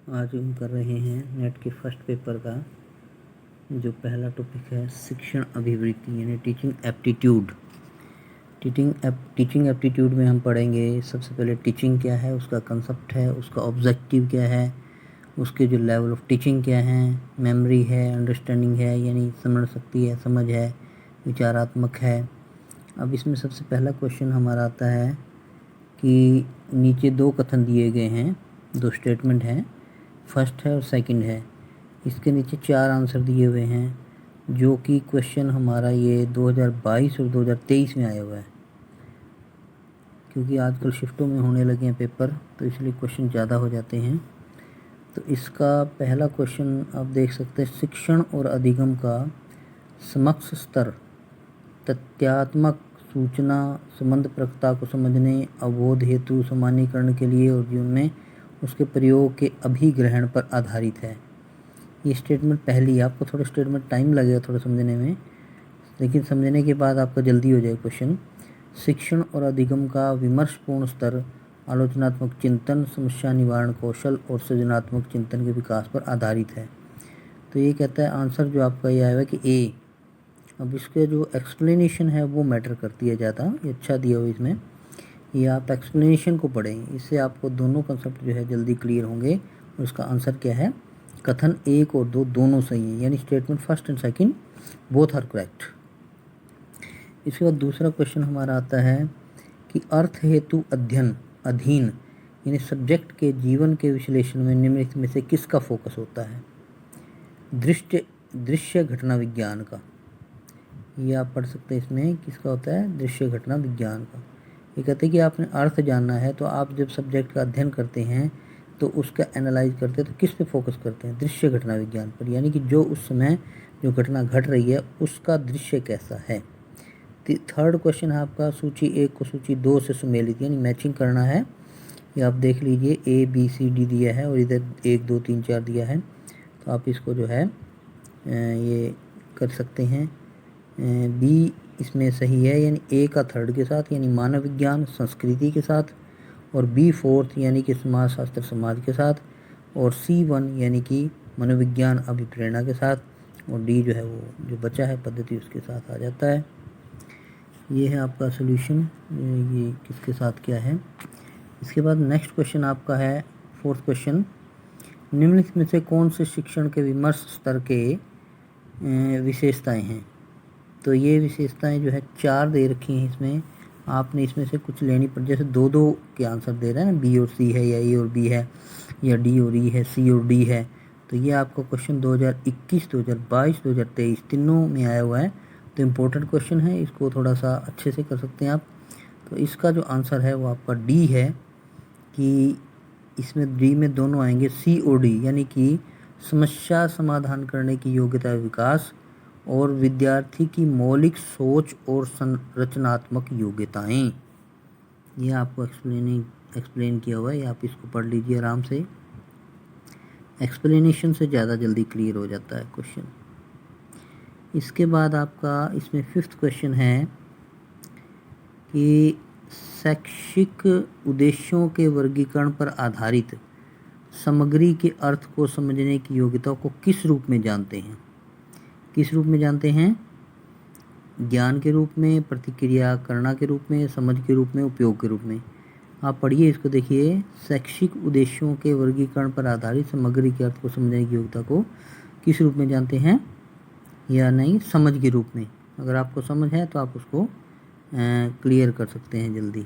आज हम कर रहे हैं नेट के फर्स्ट पेपर का जो पहला टॉपिक है शिक्षण अभिवृत्ति यानी टीचिंग एप्टीट्यूड। टीचिंग एप्टीट्यूड में हम पढ़ेंगे सबसे पहले टीचिंग क्या है, उसका कंसेप्ट है, उसका ऑब्जेक्टिव क्या है, उसके जो लेवल ऑफ टीचिंग क्या है, मेमोरी है, अंडरस्टैंडिंग है यानी समझ सकती है, समझ है, विचारात्मक है। अब इसमें सबसे पहला क्वेश्चन हमारा आता है कि नीचे दो कथन दिए गए हैं, दो स्टेटमेंट हैं, फर्स्ट है और सेकंड है। इसके नीचे 4 आंसर दिए हुए हैं जो कि क्वेश्चन हमारा ये 2022 और 2023 में आया हुआ है। क्योंकि आजकल शिफ्टों में होने लगे हैं पेपर तो इसलिए क्वेश्चन ज़्यादा हो जाते हैं। तो इसका पहला क्वेश्चन आप देख सकते हैं, शिक्षण और अधिगम का समक्ष स्तर तथ्यात्मक सूचना संबंध प्रक्रिया को समझने, अवबोध हेतु सामान्यीकरण के लिए और जीवन में उसके प्रयोग के अभिग्रहण पर आधारित है। ये स्टेटमेंट पहली, आपको थोड़ा स्टेटमेंट टाइम लगेगा थोड़ा समझने में, लेकिन समझने के बाद आपका जल्दी हो जाए क्वेश्चन। शिक्षण और अधिगम का विमर्शपूर्ण स्तर आलोचनात्मक चिंतन, समस्या निवारण कौशल और सृजनात्मक चिंतन के विकास पर आधारित है। तो ये कहता है आंसर जो आपका ये आएगा कि ए। अब इसके जो एक्सप्लेनेशन है वो मैटर करती है ज़्यादा, ये अच्छा दिया हुआ इसमें, ये आप एक्सप्लेनेशन को पढ़ें, इससे आपको दोनों कंसेप्ट जो है जल्दी क्लियर होंगे। और इसका आंसर क्या है, कथन 1 और 2 दोनों सही हैं, यानी statement first and second both are correct. इसके बाद दूसरा क्वेश्चन हमारा आता है कि अर्थ हेतु अधीन यानी सब्जेक्ट के जीवन के विश्लेषण में निम्नलिखित में से किसका फोकस होता है। दृश्य घटना विज्ञान का, ये आप पढ़ सकते हैं, इसमें किसका होता है, दृश्य घटना विज्ञान का। ये कहते हैं कि आपने अर्थ जानना है तो आप जब सब्जेक्ट का अध्ययन करते हैं तो उसका एनालाइज करते हैं तो किस पे फोकस करते हैं, दृश्य घटना विज्ञान पर, यानी कि जो उस समय जो घटना घट रही है उसका दृश्य कैसा है। थर्ड क्वेश्चन है आपका सूची 1 को सूची 2 से सुमेलित यानी मैचिंग करना है। ये आप देख लीजिए ABCD दिया है और इधर 1 2 3 4 दिया है, तो आप इसको जो है ये कर सकते हैं। बी इसमें सही है, यानी ए का थर्ड के साथ यानी मानव विज्ञान संस्कृति के साथ, और बी फोर्थ यानी कि समाज शास्त्र समाज के साथ, और C1 यानी कि मनोविज्ञान अभिप्रेरणा के साथ, और डी जो है वो जो बचा है पद्धति उसके साथ आ जाता है। ये है आपका सोल्यूशन, ये किसके साथ क्या है। इसके बाद नेक्स्ट क्वेश्चन आपका है फोर्थ क्वेश्चन, निम्नलिखित में से कौन से शिक्षण के विमर्श स्तर के विशेषताएं हैं। तो ये विशेषताएं जो है 4 दे रखी हैं इसमें, आपने इसमें से कुछ लेनी पड़, जैसे 2-2 के आंसर दे रहे हैं ना, बी और सी है या ए और बी है या डी और ई है, सी और डी है। तो ये आपका क्वेश्चन 2021 2022 2023 तीनों में आया हुआ है, तो इम्पोर्टेंट क्वेश्चन है, इसको थोड़ा सा अच्छे से कर सकते हैं आप। तो इसका जो आंसर है वो आपका डी है, कि इसमें डी में दोनों आएंगे सी और डी, यानी कि समस्या समाधान करने की योग्यता विकास और विद्यार्थी की मौलिक सोच और संरचनात्मक योग्यताएं। ये आपको एक्सप्लेन किया हुआ है, आप इसको पढ़ लीजिए आराम से, एक्सप्लेनेशन से ज़्यादा जल्दी क्लियर हो जाता है क्वेश्चन। इसके बाद आपका इसमें 5th क्वेश्चन है कि शैक्षिक उद्देश्यों के वर्गीकरण पर आधारित सामग्री के अर्थ को समझने की योग्यता को किस रूप में जानते हैं। किस रूप में जानते हैं, ज्ञान के रूप में, प्रतिक्रिया करना के रूप में, समझ के रूप में, उपयोग के रूप में। आप पढ़िए इसको, देखिए, शैक्षिक उद्देश्यों के वर्गीकरण पर आधारित सामग्री के अर्थ को समझने की योग्यता को किस रूप में जानते हैं, या नहीं समझ के रूप में। अगर आपको समझ है तो आप उसको क्लियर कर सकते हैं जल्दी।